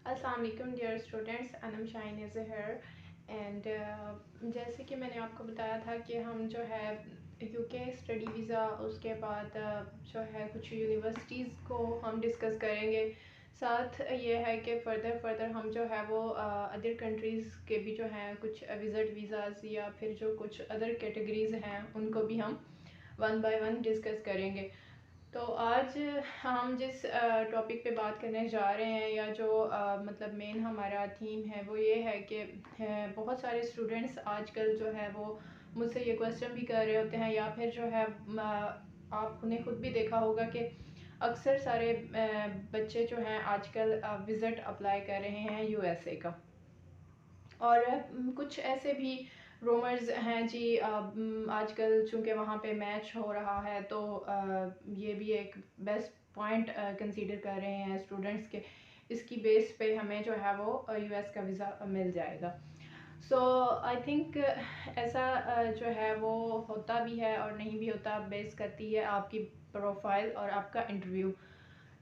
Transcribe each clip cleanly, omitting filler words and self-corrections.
السلام علیکم dear students, Anam Shaheen is here and جیسے کہ میں نے آپ کو بتایا تھا کہ ہم جو ہے یو کے اسٹڈی ویزا، اس کے بعد جو ہے کچھ یونیورسٹیز کو ہم ڈسکس کریں گے. ساتھ یہ ہے کہ فردر ہم جو ہے وہ ادر کنٹریز کے بھی جو ہیں کچھ وزٹ ویزاز یا پھر جو کچھ ادر کیٹیگریز ہیں ان کو بھی ہم ون بائی ون ڈسکس کریں گے. تو آج ہم جس ٹاپک پہ بات کرنے جا رہے ہیں یا جو مطلب مین ہمارا تھیم ہے وہ یہ ہے کہ بہت سارے اسٹوڈنٹس آج کل جو ہے وہ مجھ سے یہ کویسچن بھی کر رہے ہوتے ہیں، یا پھر جو ہے آپ نے خود بھی دیکھا ہوگا کہ اکثر سارے بچے جو ہیں آج کل وزٹ اپلائی کر رہے ہیں یو ایس اے کا. اور کچھ ایسے بھی رومرز ہیں جی آج کل چونکہ وہاں پہ میچ ہو رہا ہے تو یہ بھی ایک بیسٹ پوائنٹ کنسیڈر کر رہے ہیں اسٹوڈنٹس کے اس کی بیس پہ ہمیں جو ہے وہ یو ایس کا ویزا مل جائے گا. سو آئی تھنک ایسا جو ہے وہ ہوتا بھی ہے اور نہیں بھی ہوتا، بیس کرتی ہے آپ کی پروفائل اور آپ کا انٹرویو.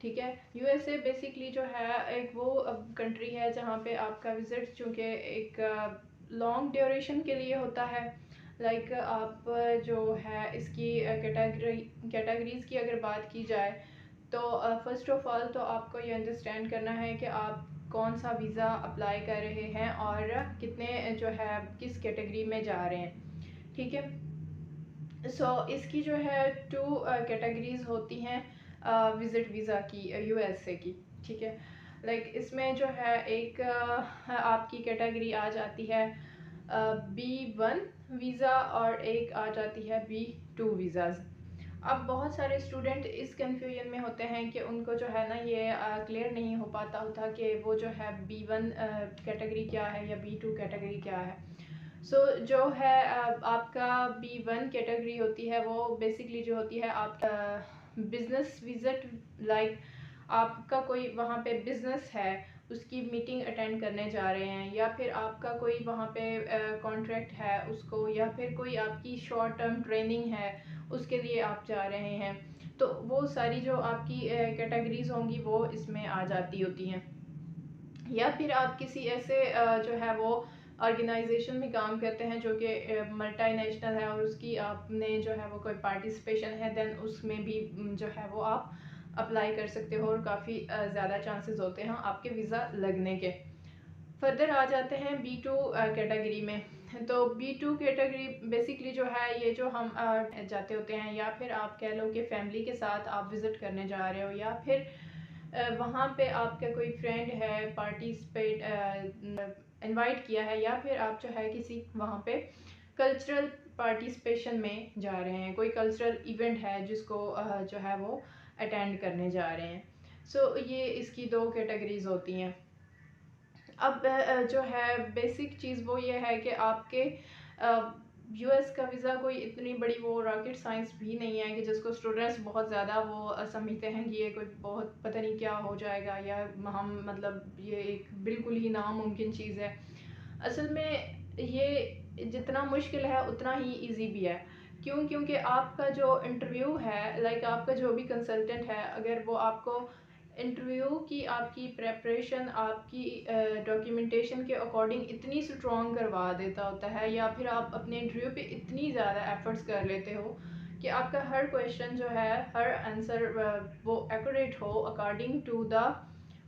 ٹھیک ہے، یو ایس اے بیسکلی جو ہے ایک وہ کنٹری ہے جہاں پہ آپ کا وزٹ چونکہ ایک لانگ ڈیوریشن کے لیے ہوتا ہے. لائک آپ جو ہے اس کی کیٹیگریز کی اگر بات کی جائے تو فرسٹ آف آل تو آپ کو یہ انڈرسٹینڈ کرنا ہے کہ آپ کون سا ویزا اپلائی کر رہے ہیں اور کتنے جو ہے کس کیٹیگری میں جا رہے ہیں. ٹھیک ہے، سو اس کی جو ہے 2 کیٹیگریز ہوتی ہیں وزٹ ویزا کی یو ایس اے کی. ٹھیک ہے، لائک اس میں جو ہے ایک آپ کی کیٹیگری آ جاتی ہے B1 ویزا اور ایک آ جاتی ہے B2 ویزاز. اب بہت سارے اسٹوڈنٹ اس کنفیوژن میں ہوتے ہیں کہ ان کو جو ہے نا یہ کلیئر نہیں ہو پاتا ہوتا کہ وہ جو ہے B1 کیٹیگری کیا ہے یا B2 کیٹیگری کیا ہے. سو جو ہے آپ کا B1 کیٹیگری ہوتی ہے وہ بیسکلی جو ہوتی ہے آپ کا بزنس وزٹ. لائک آپ کا کوئی وہاں پہ بزنس ہے، اس کی میٹنگ اٹینڈ کرنے جا رہے ہیں، یا پھر آپ کا کوئی وہاں پہ کانٹریکٹ ہے اس کو، یا پھر کوئی آپ کی شارٹ ٹرم ٹریننگ ہے اس کے لیے آپ جا رہے ہیں. تو وہ ساری جو آپ کی کیٹیگریز ہوں گی وہ اس میں آ جاتی ہوتی ہیں. یا پھر آپ کسی ایسے جو ہے وہ آرگنائزیشن میں کام کرتے ہیں جو کہ ملٹی نیشنل ہے اور اس کی آپ نے جو ہے وہ کوئی پارٹیسپیشن ہے، دین اس میں بھی جو ہے وہ آپ اپلائی کر سکتے ہو اور کافی زیادہ چانسز ہوتے ہیں آپ کے ویزا لگنے کے. فردر آ جاتے ہیں B2 کیٹیگری میں. تو B2 کیٹیگری بیسکلی جو ہے یہ جو ہم جاتے ہوتے ہیں، یا پھر آپ کہہ لو کہ فیملی کے ساتھ آپ وزٹ کرنے جا رہے ہو، یا پھر وہاں پہ آپ کا کوئی فرینڈ ہے پارٹیسپیٹ انوائٹ کیا ہے، یا پھر آپ جو ہے کسی وہاں پہ کلچرل پارٹیسپیشن میں جا رہے ہیں، کوئی کلچرل ایونٹ ہے جس کو جو ہے وہ اٹینڈ کرنے جا رہے ہیں. سو یہ اس کی 2 کیٹیگریز ہوتی ہیں. اب جو ہے بیسک چیز وہ یہ ہے کہ آپ کے یو ایس کا ویزا کوئی اتنی بڑی وہ راکٹ سائنس بھی نہیں ہے کہ جس کو اسٹوڈنٹس بہت زیادہ وہ سمجھتے ہیں کہ یہ کوئی بہت پتہ نہیں کیا ہو جائے گا، یا ہم مطلب یہ ایک بالکل ہی ناممکن چیز ہے. اصل میں یہ جتنا مشکل ہے اتنا ہی ایزی بھی ہے. کیونکہ آپ کا جو انٹرویو ہے، لائک آپ کا جو بھی کنسلٹنٹ ہے، اگر وہ آپ کو انٹرویو کی آپ کی پریپریشن آپ کی ڈاکیومنٹیشن کے اکارڈنگ اتنی اسٹرانگ کروا دیتا ہوتا ہے، یا پھر آپ اپنے انٹرویو پہ اتنی زیادہ ایفرٹس کر لیتے ہو کہ آپ کا ہر کویشچن جو ہے، ہر آنسر وہ ایکوریٹ ہو according to the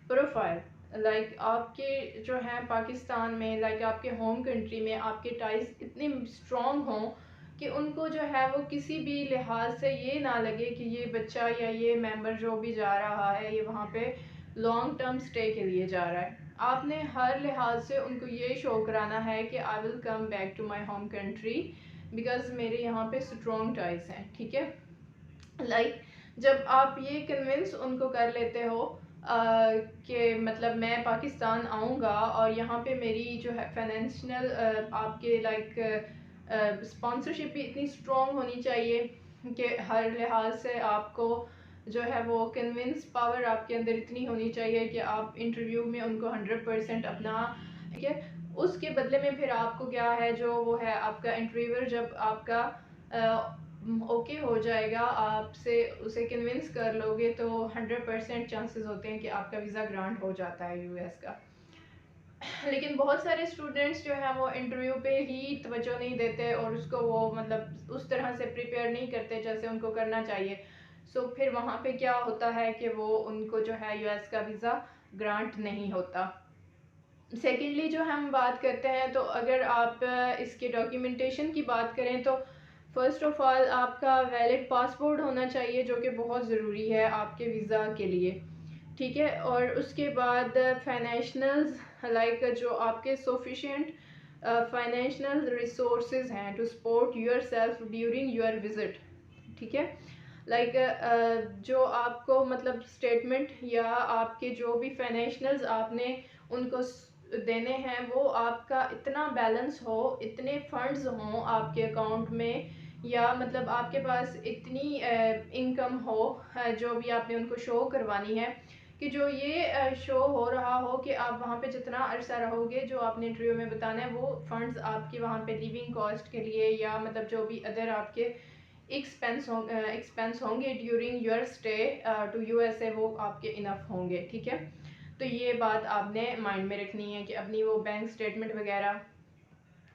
profile. Like آپ کے جو ہیں پاکستان میں، لائک آپ کے ہوم کنٹری میں آپ کے ٹائز اتنے اسٹرانگ ہوں کہ ان کو جو ہے وہ کسی بھی لحاظ سے یہ نہ لگے کہ یہ بچہ یا یہ ممبر جو بھی جا رہا ہے یہ وہاں پہ لانگ ٹرم سٹے کے لیے جا رہا ہے. آپ نے ہر لحاظ سے ان کو یہ شو کرانا ہے کہ I will come back to my home country because میرے یہاں پہ اسٹرانگ ٹائز ہیں. ٹھیک ہے، لائک جب آپ یہ کنونس ان کو کر لیتے ہو کہ مطلب میں پاکستان آؤں گا اور یہاں پہ میری جو ہے فائنینشیل آپ کے لائک اسپانسرشپ بھی اتنی اسٹرانگ ہونی چاہیے کہ ہر لحاظ سے آپ کو جو ہے وہ کنونس پاور آپ کے اندر اتنی ہونی چاہیے کہ آپ انٹرویو میں ان کو 100% اپنا. ٹھیک ہے، اس کے بدلے میں پھر آپ کو کیا ہے جو وہ ہے آپ کا انٹرویور جب آپ کا اوکے ہو جائے گا، آپ سے اسے کنونس کر لو گے تو 100% چانسز ہوتے ہیں کہ آپ کا ویزا گرانٹ ہو جاتا ہے یو ایس کا. لیکن بہت سارے اسٹوڈنٹس جو ہیں وہ انٹرویو پہ ہی توجہ نہیں دیتے اور اس کو وہ مطلب اس طرح سے پریپیئر نہیں کرتے جیسے ان کو کرنا چاہیے. سو پھر وہاں پہ کیا ہوتا ہے کہ وہ ان کو جو ہے یو ایس کا ویزا گرانٹ نہیں ہوتا. سیکنڈلی جو ہم بات کرتے ہیں تو اگر آپ اس کے ڈاکیومنٹیشن کی بات کریں تو فرسٹ آف آل آپ کا ویلڈ پاسپورٹ ہونا چاہیے جو کہ بہت ضروری ہے آپ کے ویزا کے لیے. ٹھیک ہے. اور اس کے بعد فائنینشنلز لائک جو آپ کے سفیشینٹ فائنینشنل ریسورسز ہیں to support yourself during your visit. ٹھیک ہے. لائک جو آپ کو مطلب اسٹیٹمنٹ یا آپ کے جو بھی فائنینشنلز آپ نے ان کو دینے ہیں وہ آپ کا اتنا بیلنس ہو، اتنے فنڈز ہوں آپ کے اکاؤنٹ میں، یا مطلب آپ کے پاس اتنی انکم ہو جو بھی آپ نے ان کو شو کروانی ہے کہ جو یہ شو ہو رہا ہو کہ آپ وہاں پہ جتنا عرصہ رہو گے جو آپ نے انٹرویو میں بتانا ہے وہ فنڈز آپ کی وہاں پہ لیونگ کاسٹ کے لیے یا مطلب جو بھی ادر آپ کے ایکسپینس ہوں گے during your stay to U S A وہ آپ کے انف ہوں گے. ٹھیک ہے. تو یہ بات آپ نے مائنڈ میں رکھنی ہے کہ اپنی وہ بینک اسٹیٹمنٹ وغیرہ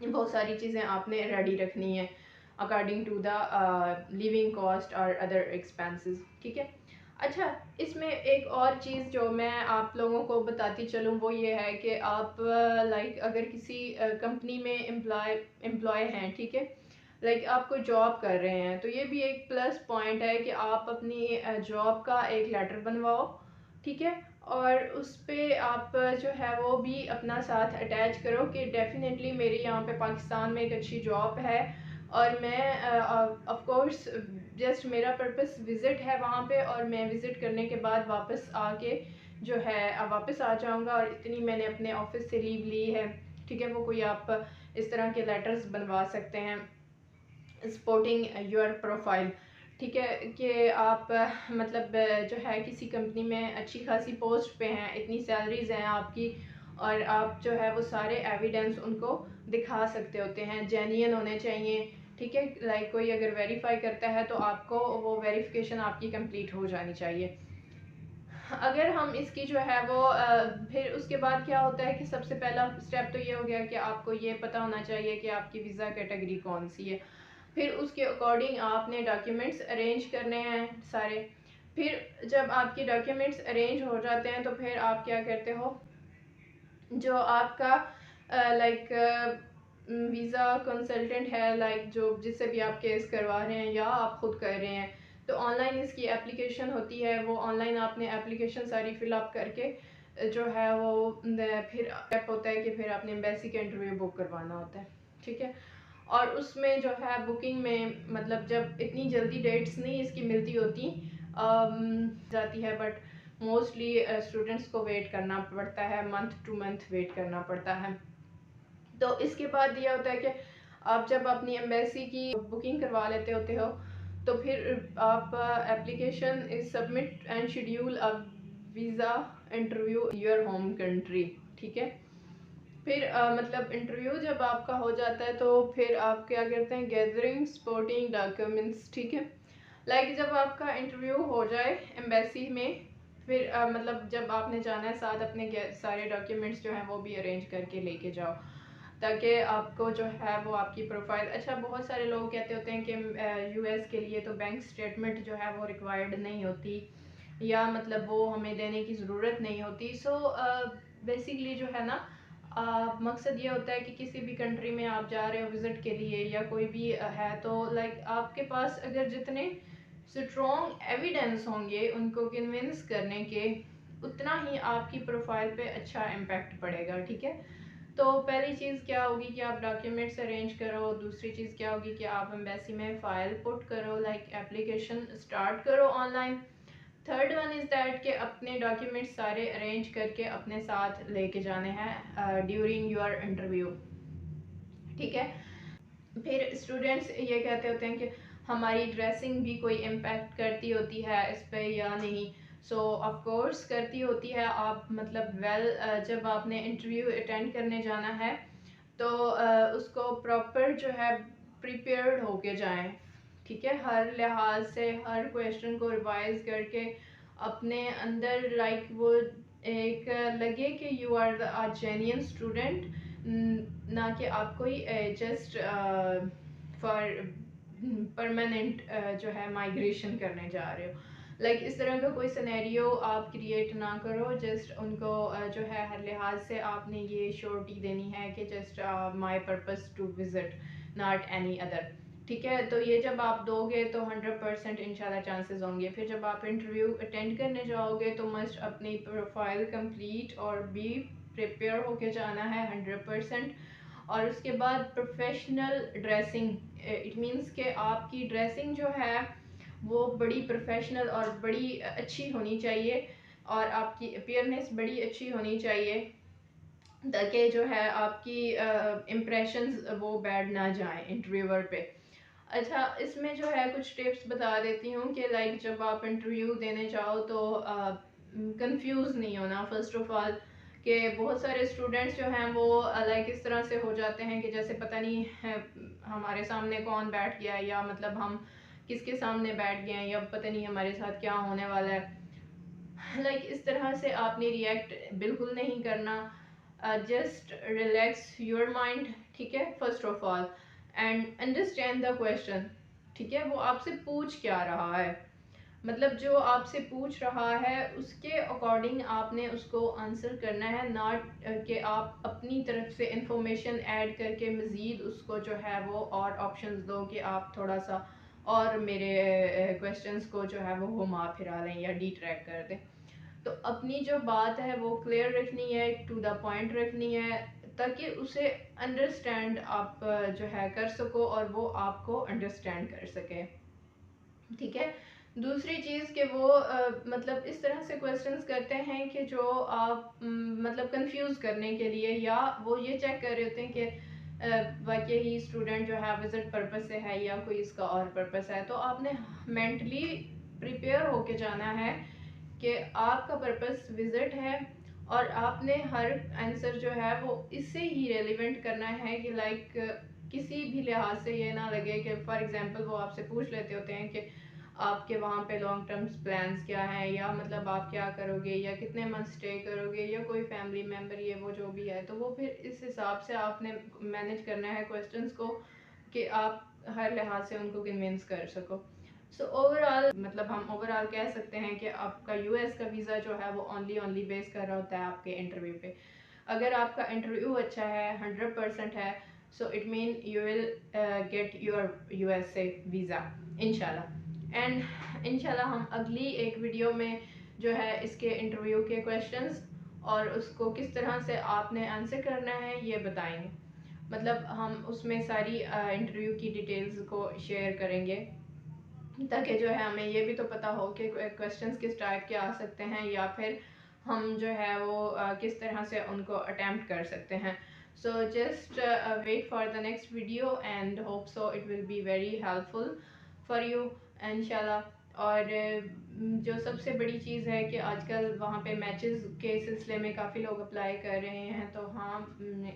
بہت ساری چیزیں آپ نے ریڈی رکھنی ہے according to the living cost اور ادر ایکسپینسز. ٹھیک ہے. اچھا اس میں ایک اور چیز جو میں آپ لوگوں کو بتاتی چلوں وہ یہ ہے کہ آپ لائک اگر کسی کمپنی میں امپلائے ہیں، ٹھیک ہے، لائک آپ کوئی جاب کر رہے ہیں تو یہ بھی ایک پلس پوائنٹ ہے کہ آپ اپنی جاب کا ایک لیٹر بنواؤ. ٹھیک ہے. اور اس پہ آپ جو ہے وہ بھی اپنا ساتھ اٹیچ کرو کہ ڈیفینیٹلی میری یہاں پہ پاکستان میں ایک اچھی جاب ہے اور میں آف کورس جسٹ میرا پرپس وزٹ ہے وہاں پہ اور میں وزٹ کرنے کے بعد واپس آ کے جو ہے واپس آ جاؤں گا اور اتنی میں نے اپنے آفس سے لیو لی ہے. ٹھیک ہے. وہ کوئی آپ اس طرح کے لیٹرز بنوا سکتے ہیں سپورٹنگ یور پروفائل. ٹھیک ہے. کہ آپ مطلب جو ہے کسی کمپنی میں اچھی خاصی پوسٹ پہ ہیں، اتنی سیلریز ہیں آپ کی اور آپ جو ہے وہ سارے ایویڈنس ان کو دکھا سکتے ہوتے ہیں، جینین ہونے چاہیے. ٹھیک ہے. لائک کوئی اگر ویریفائی کرتا ہے تو آپ کو وہ ویریفیکیشن آپ کی کمپلیٹ ہو جانی چاہیے. اگر ہم اس کی جو ہے وہ پھر اس کے بعد کیا ہوتا ہے کہ سب سے پہلا اسٹیپ تو یہ ہو گیا کہ آپ کو یہ پتہ ہونا چاہیے کہ آپ کی ویزا کیٹیگری کون سی ہے. پھر اس کے اکارڈنگ آپ نے ڈاکیومنٹس ارینج کرنے ہیں سارے. پھر جب آپ کے ڈاکیومنٹس ارینج ہو جاتے ہیں تو پھر آپ کیا کرتے ہو، جو آپ کا لائک ویزا کنسلٹنٹ ہے، لائک جو جس سے بھی آپ کیس کروا رہے ہیں یا آپ خود کر رہے ہیں، تو آن لائن اس کی اپلیکیشن ہوتی ہے. وہ آن لائن آپ نے اپلیکیشن ساری فل اپ کر کے جو ہے وہ پھر اسٹیپ ہوتا ہے کہ پھر آپ نے ایمبیسی کا انٹرویو بک کروانا ہوتا ہے. ٹھیک ہے. اور اس میں جو ہے بکنگ میں مطلب جب اتنی جلدی ڈیٹس نہیں اس کی ملتی ہوتی جاتی ہے، بٹ موسٹلی اسٹوڈنٹس کو ویٹ کرنا پڑتا ہے، منتھ ٹو منتھ ویٹ کرنا پڑتا ہے. تو اس کے بعد یہ ہوتا ہے کہ آپ جب اپنی ایمبیسی کی بکنگ کروا لیتے ہوتے ہو تو پھر آپ application is submit and schedule visa interview your home country. ٹھیک ہے. پھر مطلب انٹرویو جب آپ کا ہو جاتا ہے تو پھر آپ کیا کرتے ہیں، گیدرنگ سپورٹنگ ڈاکیومنٹس. ٹھیک ہے. لائک جب آپ کا انٹرویو ہو جائے ایمبیسی میں پھر مطلب جب آپ نے جانا ہے ساتھ اپنے سارے ڈاکیومنٹس جو ہیں وہ بھی ارینج کر کے لے کے جاؤ تاکہ آپ کو جو ہے وہ آپ کی پروفائل. اچھا بہت سارے لوگ کہتے ہوتے ہیں کہ یو ایس کے لیے تو بینک اسٹیٹمنٹ جو ہے وہ ریکوائرڈ نہیں ہوتی یا مطلب وہ ہمیں دینے کی ضرورت نہیں ہوتی. سو بیسیکلی جو ہے نا مقصد یہ ہوتا ہے کہ کسی بھی کنٹری میں آپ جا رہے ہو وزٹ کے لیے یا کوئی بھی ہے تو لائک آپ کے پاس اگر جتنے اسٹرانگ ایویڈنس ہوں گے ان کو کنونس کرنے کے اتنا ہی آپ کی پروفائل پہ اچھا امپیکٹ پڑے گا. ٹھیک ہے. تو پہلی چیز کیا ہوگی کہ آپ ڈاکیومنٹس ارینج کرو. دوسری چیز کیا ہوگی کہ آپ ایمبیسی میں فائل پٹ کرو، لائک اپلیکیشن اسٹارٹ کرو on line. Third one is that کہ اپنے ڈاکیومنٹس سارے ارینج کر کے اپنے ساتھ لے کے جانے ہیں ڈیورنگ یور انٹرویو. ٹھیک ہے. پھر اسٹوڈنٹس یہ کہتے ہوتے ہیں کہ ہماری ڈریسنگ بھی کوئی امپیکٹ کرتی ہوتی ہے اس پہ یا نہیں. سو آف کورس کرتی ہوتی ہے. آپ مطلب جب آپ نے انٹرویو اٹینڈ کرنے جانا ہے تو اس کو پراپر جو ہے پریپیئرڈ ہو کے جائیں. ٹھیک ہے، ہر لحاظ سے ہر کویشچن کو ریوائز کر کے اپنے اندر لائک وہ ایک لگے کہ یو آر دا جینین اسٹوڈنٹ، نہ کہ آپ کوئی جسٹ فار پرماننٹ جو ہے مائگریشن کرنے جا رہے ہو. لائک اس طرح کا کوئی سینیریو آپ کریٹ نہ کرو. جسٹ ان کو جو ہے ہر لحاظ سے آپ نے یہ شورٹی دینی ہے کہ just my purpose to visit not any other. ٹھیک ہے، تو یہ جب آپ دو گے تو 100% انشاءاللہ چانسز ہوں گے. پھر جب آپ انٹرویو اٹینڈ کرنے جاؤ گے تو مسٹ اپنی پروفائل کمپلیٹ اور بی پریپیئر ہو کے جانا ہے 100%. اور اس کے بعد پروفیشنل ڈریسنگ، اٹ مینس کہ آپ کی ڈریسنگ جو ہے وہ بڑی پروفیشنل اور بڑی اچھی ہونی چاہیے، اور آپ کی اپیئرنیس بڑی اچھی ہونی چاہیے تاکہ جو ہے آپ کی امپریشنز وہ بیڈ نہ جائیں انٹرویور پہ. اچھا، اس میں جو ہے کچھ ٹپس بتا دیتی ہوں کہ لائک جب آپ انٹرویو دینے جاؤ تو کنفیوز نہیں ہونا. فرسٹ آف آل کہ بہت سارے اسٹوڈنٹس جو ہیں وہ لائک اس طرح سے ہو جاتے ہیں کہ جیسے پتہ نہیں ہے ہمارے سامنے کون بیٹھ گیا، یا مطلب ہم کس کے سامنے بیٹھ گئے ہیں، یا پتہ نہیں ہمارے ساتھ کیا ہونے والا ہے. لائک اس طرح سے آپ نے ریئیکٹ بالکل نہیں کرنا. Just relax your mind. ٹھیک ہے، first of all and understand the question. ٹھیک ہے، وہ آپ سے پوچھ کیا رہا ہے، مطلب جو آپ سے پوچھ رہا ہے اس کے اکارڈنگ آپ نے اس کو آنسر کرنا ہے، ناٹ کہ آپ اپنی طرف سے انفارمیشن ایڈ کر کے مزید اس کو جو ہے وہ اور آپشنز دو کہ آپ تھوڑا سا اور میرے کویشچنس کو جو ہے وہ گھما پھرا لیں یا ڈی ٹریک کر دیں. تو اپنی جو بات ہے وہ کلیئر رکھنی ہے، ٹو دا پوائنٹ رکھنی ہے تاکہ اسے انڈرسٹینڈ آپ جو ہے کر سکو اور وہ آپ کو انڈرسٹینڈ کر سکے. ٹھیک ہے، دوسری چیز کہ وہ مطلب اس طرح سے کویشچنس کرتے ہیں کہ جو آپ مطلب کنفیوز کرنے کے لیے، یا وہ یہ چیک کر رہے ہوتے ہیں کہ واقعی ہی اسٹوڈنٹ جو ہے وزٹ پرپز سے ہے یا کوئی اس کا اور پرپز ہے. تو آپ نے مینٹلی پریپیئر ہو کے جانا ہے کہ آپ کا پرپز وزٹ ہے، اور آپ نے ہر آنسر جو ہے وہ اس سے ہی ریلیونٹ کرنا ہے کہ لائک کسی بھی لحاظ سے یہ نہ لگے کہ فار ایگزامپل وہ آپ سے پوچھ لیتے ہوتے ہیں کہ آپ کے وہاں پہ لانگ ٹرم پلانس کیا ہیں، یا مطلب آپ کیا کرو گے، یا کتنے منتھ اسٹے کرو گے، یا کوئی فیملی ممبر یہ وہ جو بھی ہے. تو وہ پھر اس حساب سے آپ نے مینیج کرنا ہے کویشچنس کو کہ آپ ہر لحاظ سے ان کو کنونس کر سکو. سو اوور آل مطلب ہم اوور آل کہہ سکتے ہیں کہ آپ کا یو ایس کا ویزا جو ہے وہ اونلی بیس کر رہا ہوتا ہے آپ کے انٹرویو پہ. اگر آپ کا انٹرویو اچھا ہے 100% ہے، so it mean you will get your U S A visa انشاءاللہ. اینڈ انشاءاللہ ہم اگلی ایک ویڈیو میں جو ہے اس کے انٹرویو کے کویشچنس اور اس کو کس طرح سے آپ نے آنسر کرنا ہے یہ بتائیں گے. مطلب ہم اس میں ساری انٹرویو کی ڈیٹیلز کو شیئر کریں گے تاکہ جو ہے ہمیں یہ بھی تو پتہ ہو کہ کویشچنس کس ٹائپ کے آ سکتے ہیں، یا پھر ہم جو ہے وہ کس طرح سے ان کو اٹیمپٹ کر سکتے ہیں. So just wait for the next video and hope so it will be very helpful for you انشاءاللہ. اور جو سب سے بڑی چیز ہے کہ آج کل وہاں پہ میچز کے سلسلے میں کافی لوگ اپلائی کر رہے ہیں، تو ہاں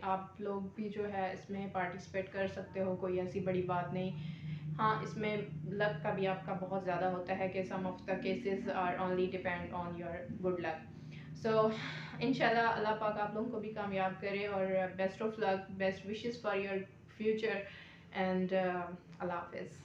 آپ لوگ بھی جو ہے اس میں پارٹیسپیٹ کر سکتے ہو، کوئی ایسی بڑی بات نہیں. ہاں اس میں لک کا بھی آپ کا بہت زیادہ ہوتا ہے کہ some of the cases are only depend on your good luck. So انشاءاللہ اللہ پاک آپ لوگوں کو بھی کامیاب کرے، اور best of luck, best wishes for your future, and اللہ حافظ.